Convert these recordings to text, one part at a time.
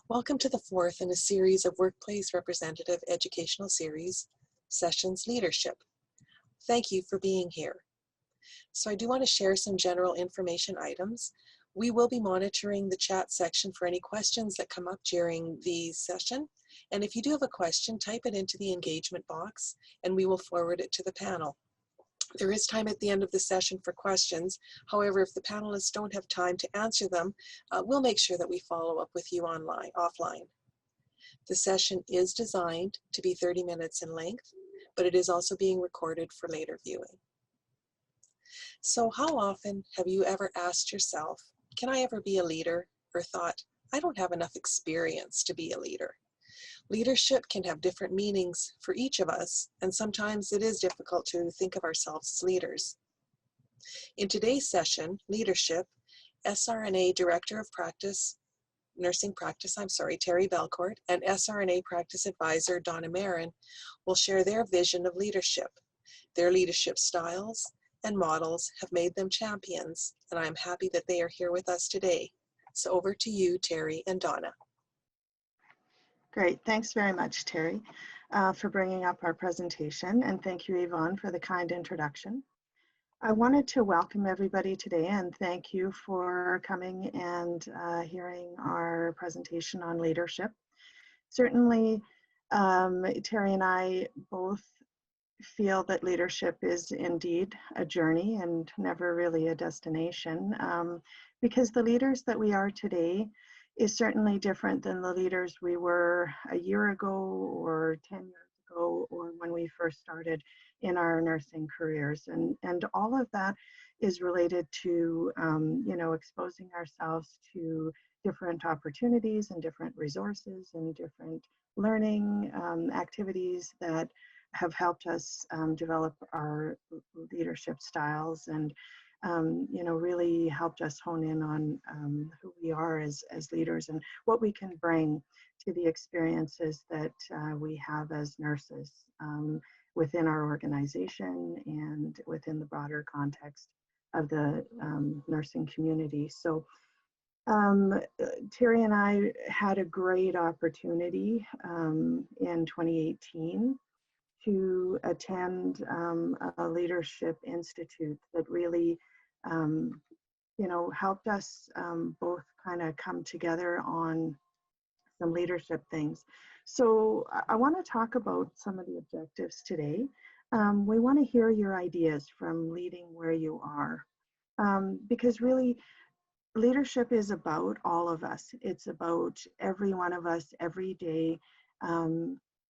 Welcome to the fourth in a series of Workplace Representative Educational Series, Sessions Leadership. Thank you for being here. So I do want to share some general information items. We will be monitoring the chat section for any questions that come up during the session. And if you do have a question, type it into the engagement box and we will forward it to the panel. There is time at the end of the session for questions. However, if the panelists don't have time to answer them, we'll make sure that we follow up with you offline. The session is designed to be 30 minutes in length, but it is also being recorded for later viewing. So how often have you ever asked yourself, can I ever be a leader? Or thought, I don't have enough experience to be a leader. Leadership can have different meanings for each of us, and sometimes it is difficult to think of ourselves as leaders. In today's session, Leadership, SRNA Director of Nursing Practice, Terri Belcourt, and SRNA Practice Advisor, Donna Marin, will share their vision of leadership. Their leadership styles and models have made them champions, and I'm happy that they are here with us today. So over to you, Terri and Donna. Great, thanks very much, Terri, for bringing up our presentation, and thank you, Yvonne, for the kind introduction. I wanted to welcome everybody today and thank you for coming and hearing our presentation on leadership. Certainly, Terri and I both feel that leadership is indeed a journey and never really a destination, because the leaders that we are today is certainly different than the leaders we were a year ago or 10 years ago, or when we first started in our nursing careers. And all of that is related to, exposing ourselves to different opportunities and different resources and different learning activities that have helped us develop our leadership styles and really helped us hone in on who we are as leaders and what we can bring to the experiences that we have as nurses within our organization and within the broader context of the nursing community. So Terri and I had a great opportunity in 2018 to attend a leadership institute that really helped us both kind of come together on some leadership things. So I want to talk about some of the objectives today. We want to hear your ideas from leading where you are, because really leadership is about all of us. It's about every one of us every day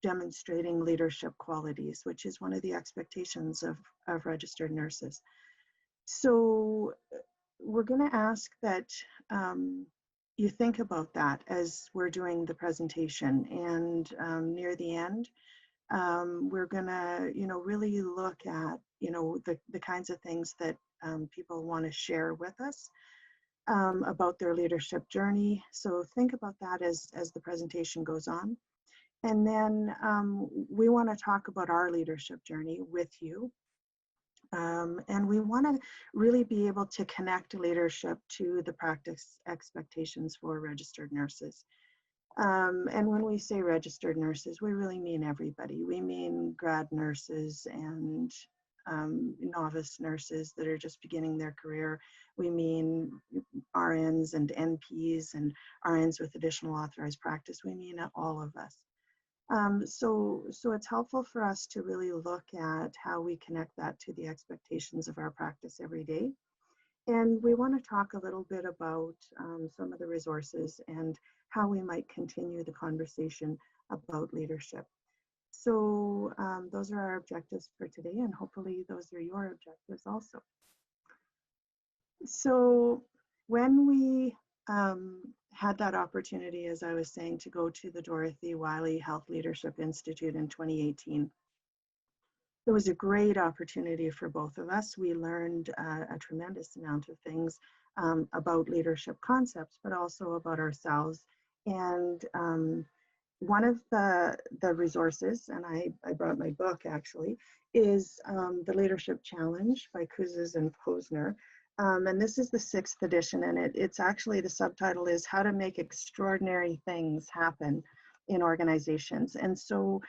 demonstrating leadership qualities, which is one of the expectations of registered nurses. So we're going to ask that you think about that as we're doing the presentation, and near the end we're going to really look at the kinds of things that people want to share with us about their leadership journey. So think about that as the presentation goes on. And then we want to talk about our leadership journey with you. And we want to really be able to connect leadership to the practice expectations for registered nurses. And when we say registered nurses, we really mean everybody. We mean grad nurses and novice nurses that are just beginning their career. We mean RNs and NPs and RNs with additional authorized practice. We mean all of us. So it's helpful for us to really look at how we connect that to the expectations of our practice every day. And we want to talk a little bit about some of the resources and how we might continue the conversation about leadership. So those are our objectives for today, and hopefully those are your objectives also. So when we had that opportunity, as I was saying, to go to the Dorothy Wiley Health Leadership Institute in 2018. It was a great opportunity for both of us. We learned a tremendous amount of things about leadership concepts, but also about ourselves. And one of the resources, and I brought my book actually, is the Leadership Challenge by Kouzes and Posner. And this is the 6th edition, and it's actually, the subtitle is How to Make Extraordinary Things Happen in Organizations. And so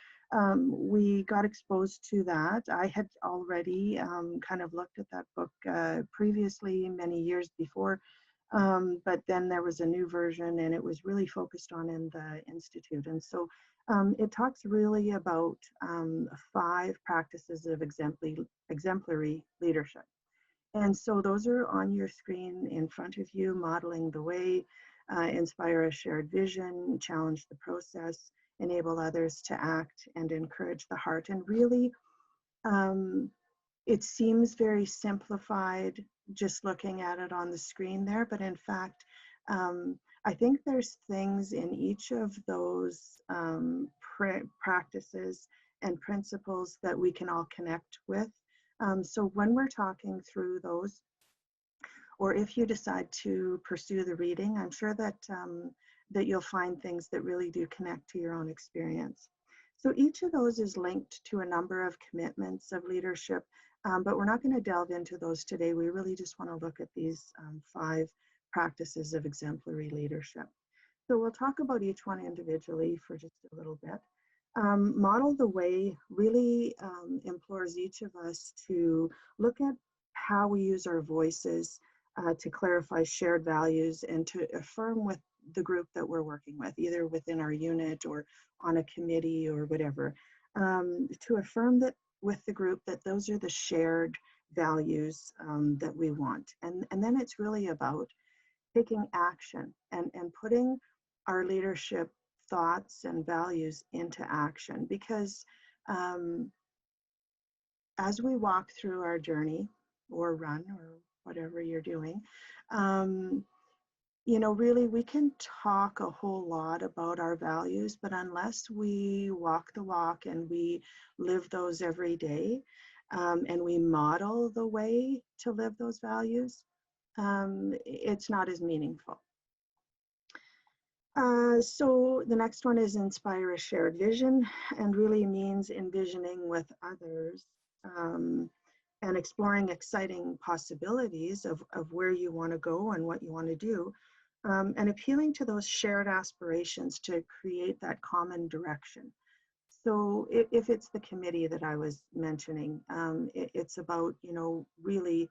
we got exposed to that. I had already kind of looked at that book previously, many years before, but then there was a new version, and it was really focused on in the Institute. And so it talks really about 5 practices of exemplary leadership. And so those are on your screen in front of you: modeling the way, inspire a shared vision, challenge the process, enable others to act, and encourage the heart. And really, it seems very simplified just looking at it on the screen there, but in fact, I think there's things in each of those practices and principles that we can all connect with. So when we're talking through those, or if you decide to pursue the reading, I'm sure that, that you'll find things that really do connect to your own experience. So each of those is linked to a number of commitments of leadership, but we're not going to delve into those today. We really just want to look at these 5 practices of exemplary leadership. So we'll talk about each one individually for just a little bit. Model the way really implores each of us to look at how we use our voices to clarify shared values and to affirm with the group that we're working with, either within our unit or on a committee or whatever, to affirm that with the group that those are the shared values that we want. And then it's really about taking action and putting our leadership thoughts and values into action, because as we walk through our journey or run or whatever you're doing, you know, really we can talk a whole lot about our values, but unless we walk the walk and we live those every day, and we model the way to live those values, it's not as meaningful. So the next one is inspire a shared vision, and really means envisioning with others and exploring exciting possibilities of where you want to go and what you want to do, and appealing to those shared aspirations to create that common direction. So if it's the committee that I was mentioning, it's about, you know, really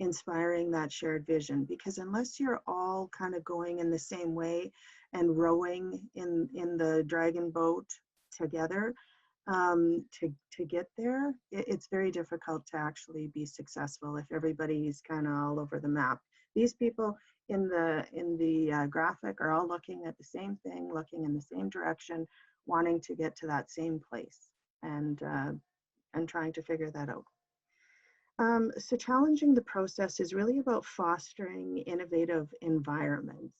inspiring that shared vision, because unless you're all kind of going in the same way and rowing in the dragon boat together to get there, it's very difficult to actually be successful if everybody's kind of all over the map. These people in the graphic are all looking at the same thing, looking in the same direction, wanting to get to that same place, and trying to figure that out. So challenging the process is really about fostering innovative environments.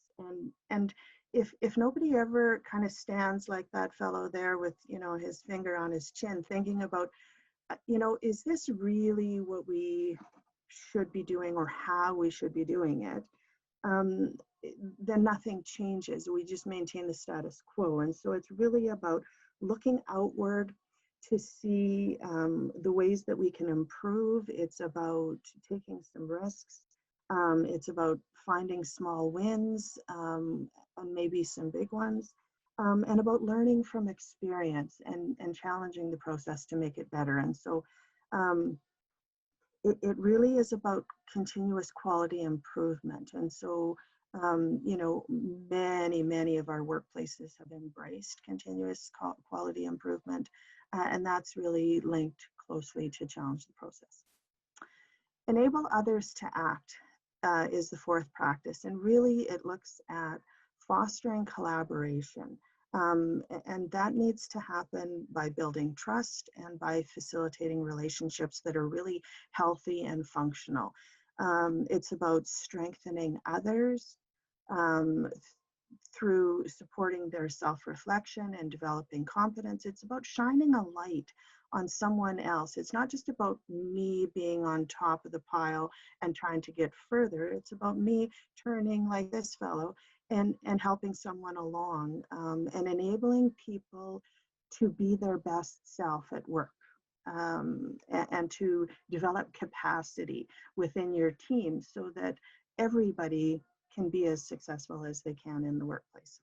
And if nobody ever kind of stands like that fellow there with, you know, his finger on his chin, thinking about, you know, is this really what we should be doing or how we should be doing it, then nothing changes. We just maintain the status quo. And so it's really about looking outward to see the ways that we can improve. It's about taking some risks. It's about finding small wins and maybe some big ones, and about learning from experience and challenging the process to make it better. And so it really is about continuous quality improvement. And so, you know, many of our workplaces have embraced continuous quality improvement, and that's really linked closely to challenge the process. Enable others to act is the 4th practice, and really it looks at fostering collaboration. And that needs to happen by building trust and by facilitating relationships that are really healthy and functional. It's about strengthening others through supporting their self-reflection and developing competence. It's about shining a light on someone else. It's not just about me being on top of the pile and trying to get further. It's about me turning like this fellow and helping someone along, and enabling people to be their best self at work. and to develop capacity within your team so that everybody can be as successful as they can in the workplace.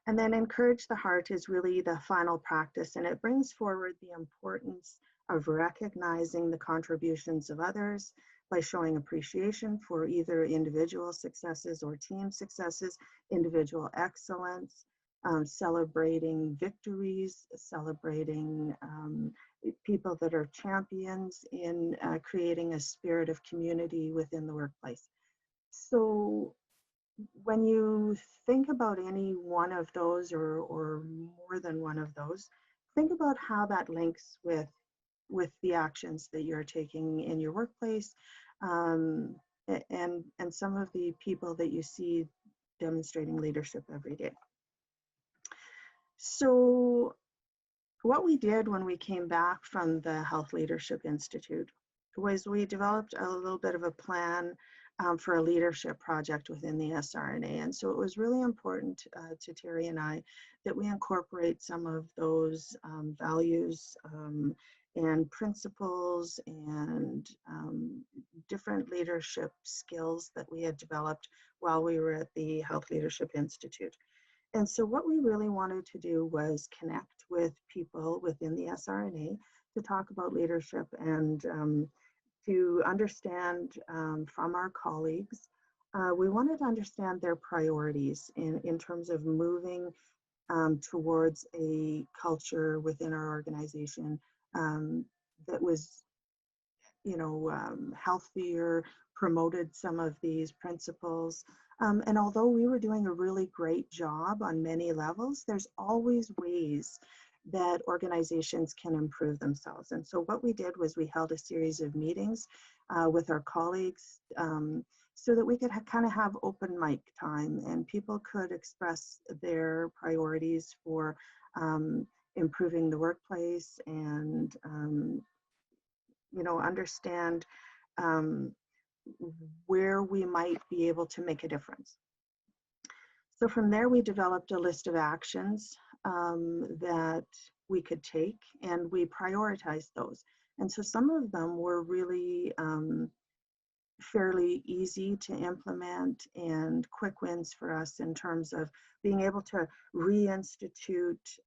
And then encourage the heart is really the final practice, and it brings forward the importance of recognizing the contributions of others by showing appreciation for either individual successes or team successes, individual excellence, celebrating victories, celebrating people that are champions in creating a spirit of community within the workplace. So when you think about any one of those or more than one of those, think about how that links with the actions that you're taking in your workplace, and some of the people that you see demonstrating leadership every day. So what we did when we came back from the Health Leadership Institute was we developed a little bit of a plan for a leadership project within the SRNA. And so it was really important to Terri and I that we incorporate some of those values and principles and different leadership skills that we had developed while we were at the Health Leadership Institute. And so what we really wanted to do was connect with people within the SRNA to talk about leadership and to understand from our colleagues. We wanted to understand their priorities in terms of moving towards a culture within our organization that was, healthier, promoted some of these principles. And although we were doing a really great job on many levels, there's always ways that organizations can improve themselves. And so what we did was we held a series of meetings with our colleagues so that we could kind of have open mic time and people could express their priorities for improving the workplace and understand where we might be able to make a difference. So from there, we developed a list of actions that we could take, and we prioritized those. And so some of them were really fairly easy to implement and quick wins for us in terms of being able to reinstitute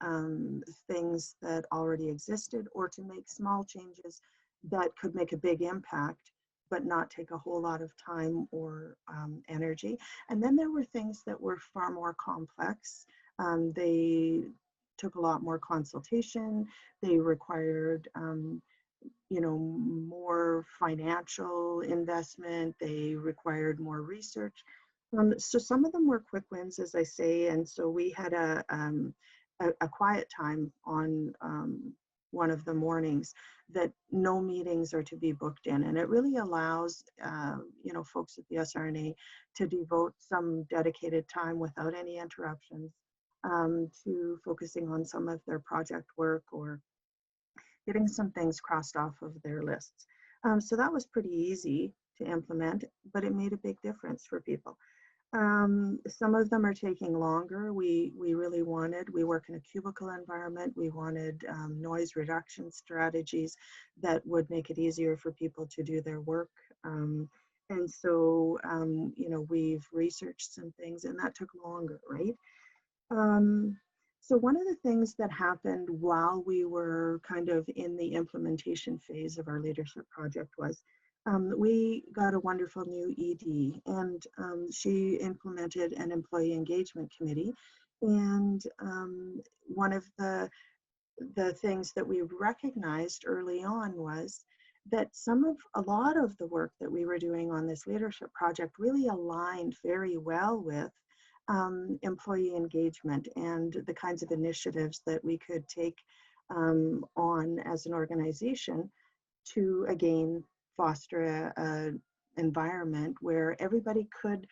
things that already existed or to make small changes that could make a big impact but not take a whole lot of time or energy. And then there were things that were far more complex. They took a lot more consultation. They required more financial investment. They required more research. So some of them were quick wins, as I say, and so we had a quiet time on one of the mornings that no meetings are to be booked in, and it really allows folks at the SRNA to devote some dedicated time without any interruptions to focusing on some of their project work or getting some things crossed off of their lists. So that was pretty easy to implement, but it made a big difference for people. Some of them are taking longer. We work in a cubicle environment. We wanted noise reduction strategies that would make it easier for people to do their work. And so, we've researched some things and that took longer, right? So one of the things that happened while we were kind of in the implementation phase of our leadership project was we got a wonderful new ED, and she implemented an employee engagement committee. And one of the things that we recognized early on was that a lot of the work that we were doing on this leadership project really aligned very well with employee engagement and the kinds of initiatives that we could take on as an organization to, again, foster a environment where everybody could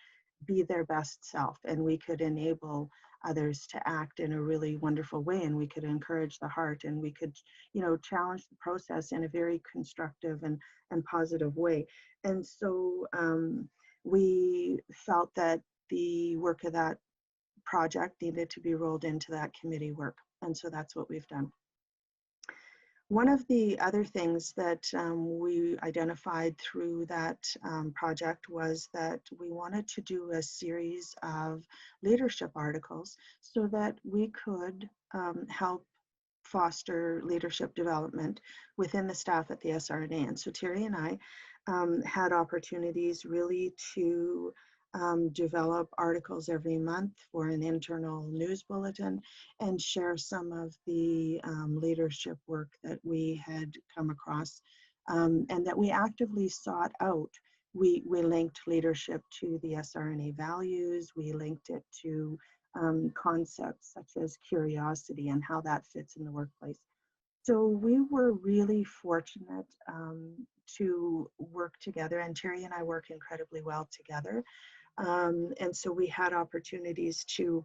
be their best self and we could enable others to act in a really wonderful way, and we could encourage the heart, and we could challenge the process in a very constructive and positive way. And so we felt that the work of that project needed to be rolled into that committee work, and so that's what we've done. One of the other things that we identified through that project was that we wanted to do a series of leadership articles so that we could help foster leadership development within the staff at the SRNA. And so Terri and I had opportunities really to develop articles every month for an internal news bulletin and share some of the leadership work that we had come across and that we actively sought out. We linked leadership to the SRNA values, we linked it to concepts such as curiosity and how that fits in the workplace. So we were really fortunate to work together, and Terri and I work incredibly well together. And so we had opportunities to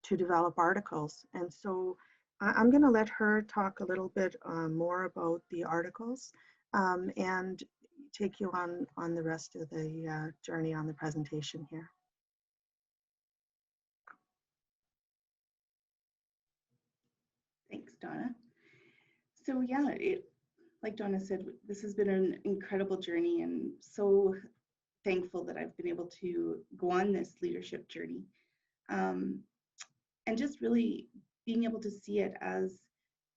develop articles. And so I'm going to let her talk a little bit more about the articles and take you on the rest of the journey on the presentation here. Thanks, Donna. So yeah, like Donna said, this has been an incredible journey, and so thankful that I've been able to go on this leadership journey. And just really being able to see it as,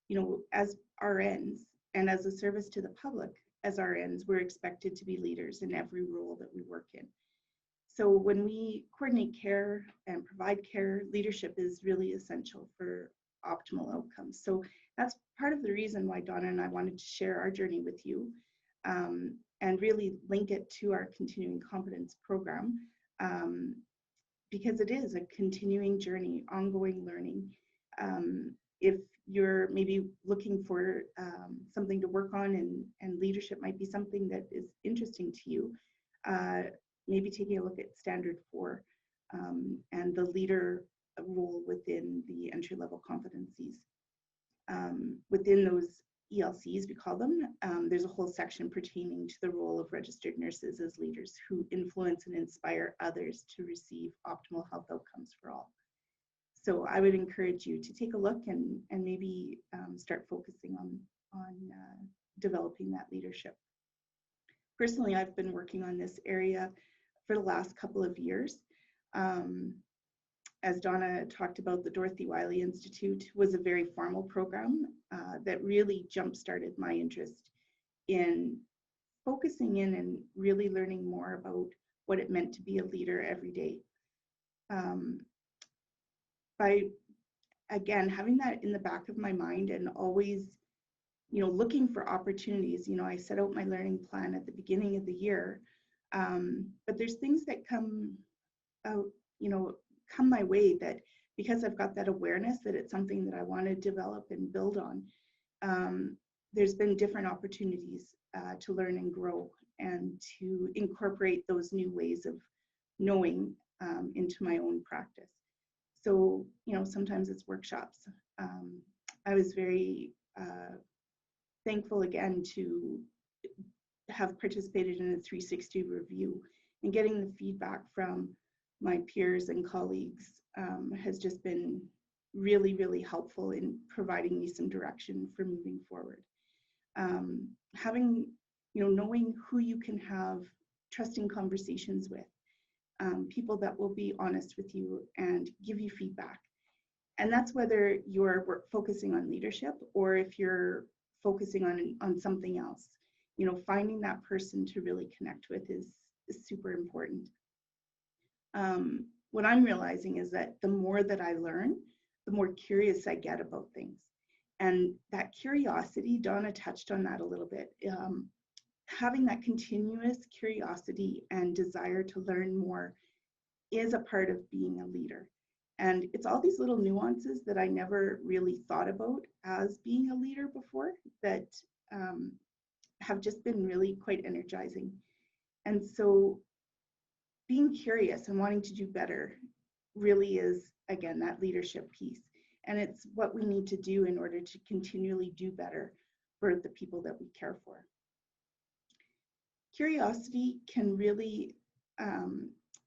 you know, as RNs and as a service to the public. As RNs, we're expected to be leaders in every role that we work in. So when we coordinate care and provide care, leadership is really essential for optimal outcomes. So that's part of the reason why Donna and I wanted to share our journey with you and really link it to our continuing competence program because it is a continuing journey, ongoing learning. If you're maybe looking for something to work on and leadership might be something that is interesting to you, maybe taking a look at Standard 4 and the leader role within the entry-level competencies. Within those ELCs, we call them, there's a whole section pertaining to the role of registered nurses as leaders who influence and inspire others to receive optimal health outcomes for all. So I would encourage you to take a look and maybe start focusing on developing that leadership. Personally, I've been working on this area for the last couple of years. As Donna talked about, the Dorothy Wiley Institute was a very formal program that really jump-started my interest in focusing in and really learning more about what it meant to be a leader every day. By, again, having that in the back of my mind and always, you know, looking for opportunities. You know, I set out my learning plan at the beginning of the year, but there's things that come out, you know, come my way that because I've got that awareness that it's something that I want to develop and build on, there's been different opportunities to learn and grow and to incorporate those new ways of knowing into my own practice. So, you know, sometimes it's workshops. I was very thankful again to have participated in a 360 review, and getting the feedback from my peers and colleagues has just been really, really helpful in providing me some direction for moving forward. Having, you know, knowing who you can have trusting conversations with, people that will be honest with you and give you feedback. And that's whether you're focusing on leadership or if you're focusing on something else. You know, finding that person to really connect with is super important. What I'm realizing is that the more that I learn, the more curious I get about things. And that curiosity, Donna touched on that a little bit, having that continuous curiosity and desire to learn more is a part of being a leader. And it's all these little nuances that I never really thought about as being a leader before that have just been really quite energizing. And so being curious and wanting to do better really is, again, that leadership piece. And it's what we need to do in order to continually do better for the people that we care for. Curiosity can really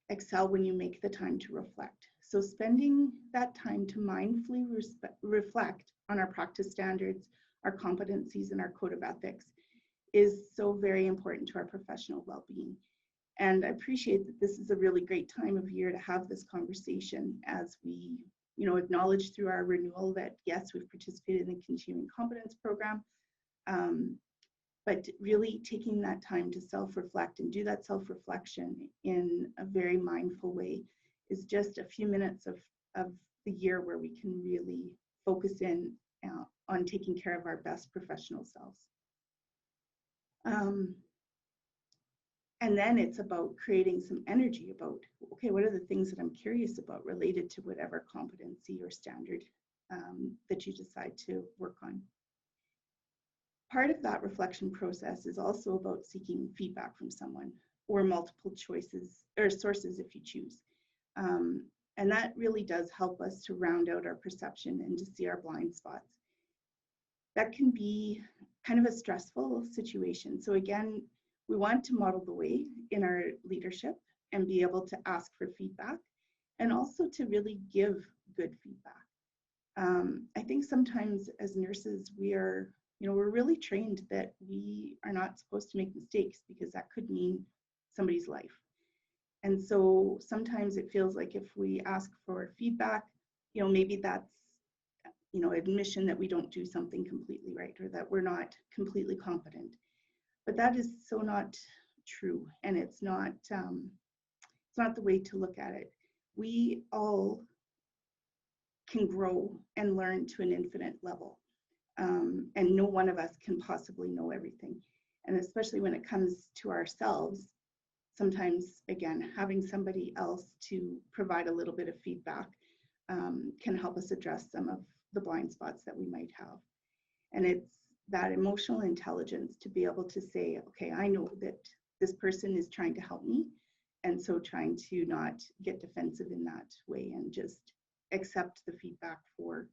excel when you make the time to reflect. So spending that time to mindfully reflect on our practice standards, our competencies, and our code of ethics is so very important to our professional well-being. And I appreciate that this is a really great time of year to have this conversation as we, acknowledge through our renewal that yes, we've participated in the continuing competence program, but really taking that time to self-reflect and do that self-reflection in a very mindful way is just a few minutes of the year where we can really focus in on taking care of our best professional selves. And then it's about creating some energy about, okay, what are the things that I'm curious about related to whatever competency or standard that you decide to work on. Part of that reflection process is also about seeking feedback from someone or multiple choices or sources if you choose. And that really does help us to round out our perception and to see our blind spots. That can be kind of a stressful situation. So again, we want to model the way in our leadership and be able to ask for feedback and also to really give good feedback. I think sometimes as nurses, we're really trained that we are not supposed to make mistakes because that could mean somebody's life. And so sometimes it feels like if we ask for feedback, maybe that's, admission that we don't do something completely right or that we're not completely competent. But that is so not true, and it's not the way to look at it. We all can grow and learn to an infinite level, and no one of us can possibly know everything. And especially when it comes to ourselves, sometimes, again, having somebody else to provide a little bit of feedback can help us address some of the blind spots that we might have. And it's that emotional intelligence to be able to say, okay, I know that this person is trying to help me, and so trying to not get defensive in that way and just accept the feedback for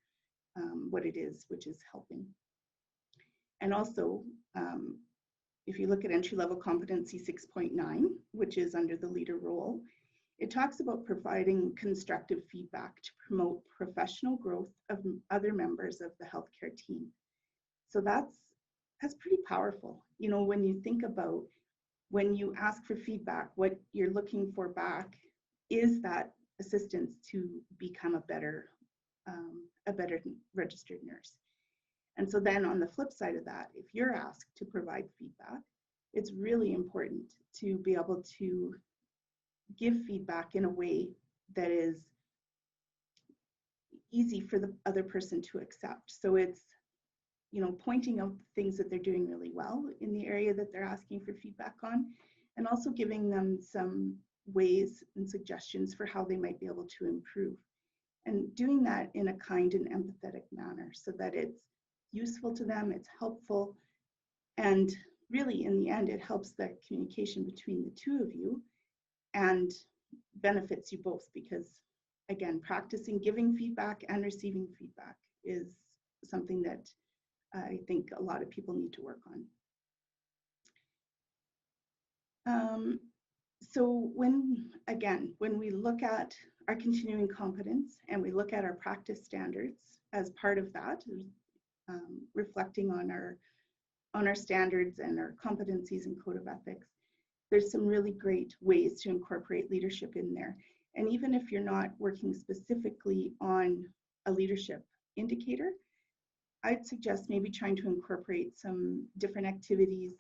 what it is, which is helping. And also, if you look at entry-level competency 6.9, which is under the leader role, it talks about providing constructive feedback to promote professional growth of other members of the healthcare team. So that's pretty powerful. When you think about when you ask for feedback, what you're looking for back is that assistance to become a better registered nurse. And so then on the flip side of that, if you're asked to provide feedback, it's really important to be able to give feedback in a way that is easy for the other person to accept. So it's, pointing out the things that they're doing really well in the area that they're asking for feedback on, and also giving them some ways and suggestions for how they might be able to improve. And doing that in a kind and empathetic manner so that it's useful to them, it's helpful, and really in the end, it helps the communication between the two of you and benefits you both because, again, practicing giving feedback and receiving feedback is something that I think a lot of people need to work on. So when we look at our continuing competence and we look at our practice standards as part of that, reflecting on our standards and our competencies and code of ethics, there's some really great ways to incorporate leadership in there. And even if you're not working specifically on a leadership indicator, I'd suggest maybe trying to incorporate some different activities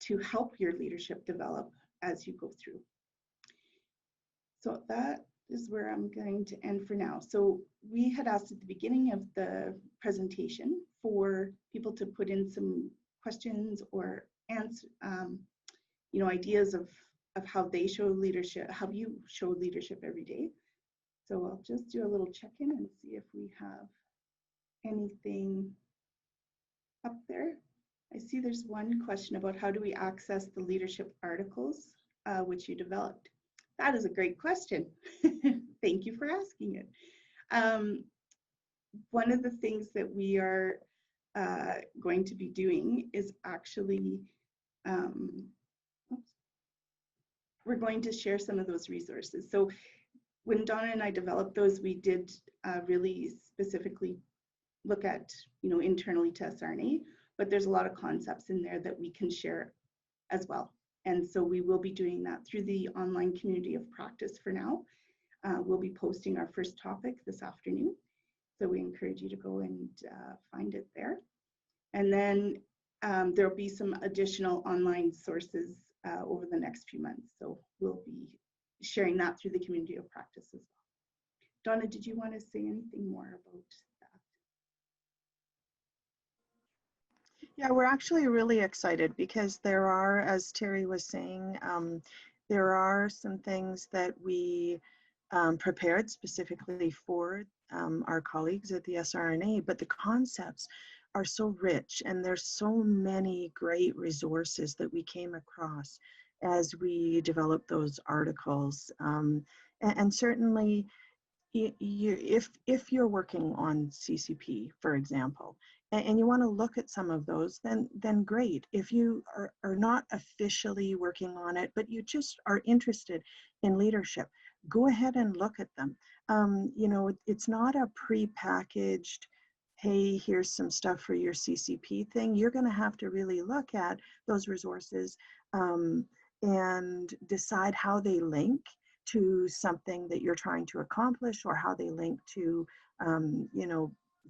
to help your leadership develop as you go through. So that is where I'm going to end for now. So we had asked at the beginning of the presentation for people to put in some questions or answer, ideas of how they show leadership, how you show leadership every day. So I'll just do a little check-in and see if we have anything up there. I see there's one question about how do we access the leadership articles which you developed. That is a great question. Thank you for asking it. One of the things that we are going to be doing is actually, we're going to share some of those resources. So when Donna and I developed those, we did really specifically look at, internally to SRNA, but there's a lot of concepts in there that we can share as well. And so we will be doing that through the online community of practice for now. We'll be posting our first topic this afternoon. So we encourage you to go and find it there. And then there'll be some additional online sources over the next few months. So we'll be sharing that through the community of practice as well. Donna, did you want to say anything more about that? Yeah, we're actually really excited because there are, as Terri was saying, there are some things that we prepared specifically for our colleagues at the SRNA, but the concepts are so rich and there's so many great resources that we came across as we developed those articles. And certainly, if you're working on CCP, for example, and you want to look at some of those, then great. If you are not officially working on it, but you just are interested in leadership, go ahead and look at them. It's not a pre-packaged, hey, here's some stuff for your CCP thing. You're going to have to really look at those resources and decide how they link to something that you're trying to accomplish, or how they link to,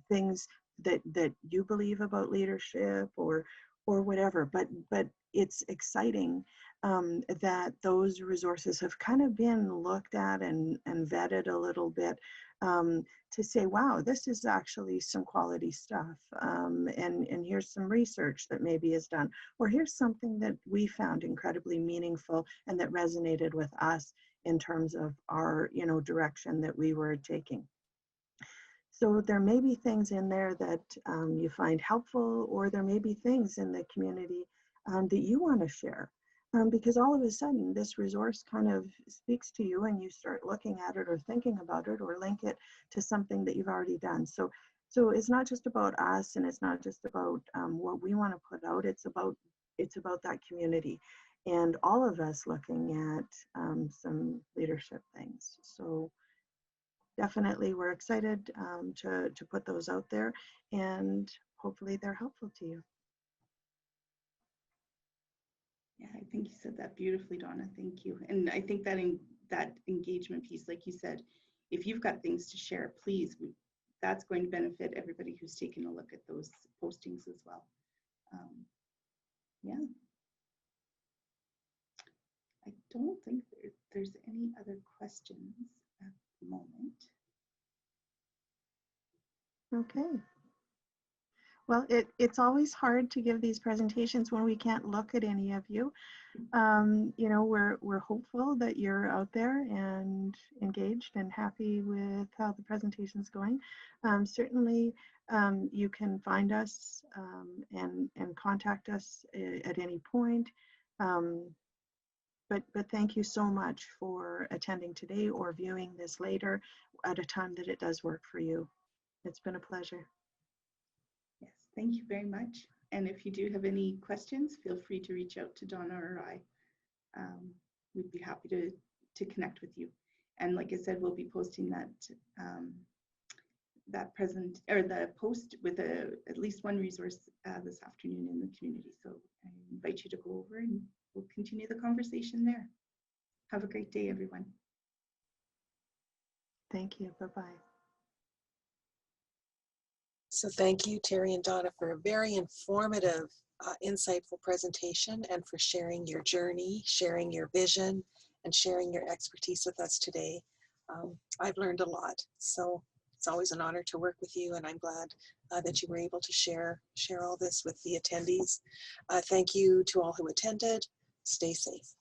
things that you believe about leadership or whatever. But it's exciting that those resources have kind of been looked at and vetted a little bit to say, wow, this is actually some quality stuff. And here's some research that maybe is done, or here's something that we found incredibly meaningful and that resonated with us in terms of our, direction that we were taking. So there may be things in there that you find helpful, or there may be things in the community that you want to share. Because all of a sudden this resource kind of speaks to you and you start looking at it or thinking about it or link it to something that you've already done. So it's not just about us, and it's not just about what we want to put out. It's about that community and all of us looking at some leadership things. So definitely we're excited to put those out there, and hopefully they're helpful to you. Yeah, I think you said that beautifully, Donna. Thank you. And I think that that engagement piece, like you said, if you've got things to share, please, that's going to benefit everybody who's taken a look at those postings as well. Yeah. I don't think there's any other questions at the moment. Okay. Well, it's always hard to give these presentations when we can't look at any of you. We're hopeful that you're out there and engaged and happy with how the presentation is going. Certainly, you can find us and contact us at any point. But thank you so much for attending today or viewing this later at a time that it does work for you. It's been a pleasure. Yes, thank you very much. And if you do have any questions, feel free to reach out to Donna or I. We'd be happy to connect with you. And like I said, we'll be posting that the post with at least one resource this afternoon in the community. So I invite you to go over and we'll continue the conversation there. Have a great day, everyone. Thank you. Bye-bye. So thank you, Terri and Donna, for a very informative, insightful presentation, and for sharing your journey, sharing your vision, and sharing your expertise with us today. I've learned a lot, so it's always an honor to work with you, and I'm glad that you were able to share all this with the attendees. Thank you to all who attended. Stay safe.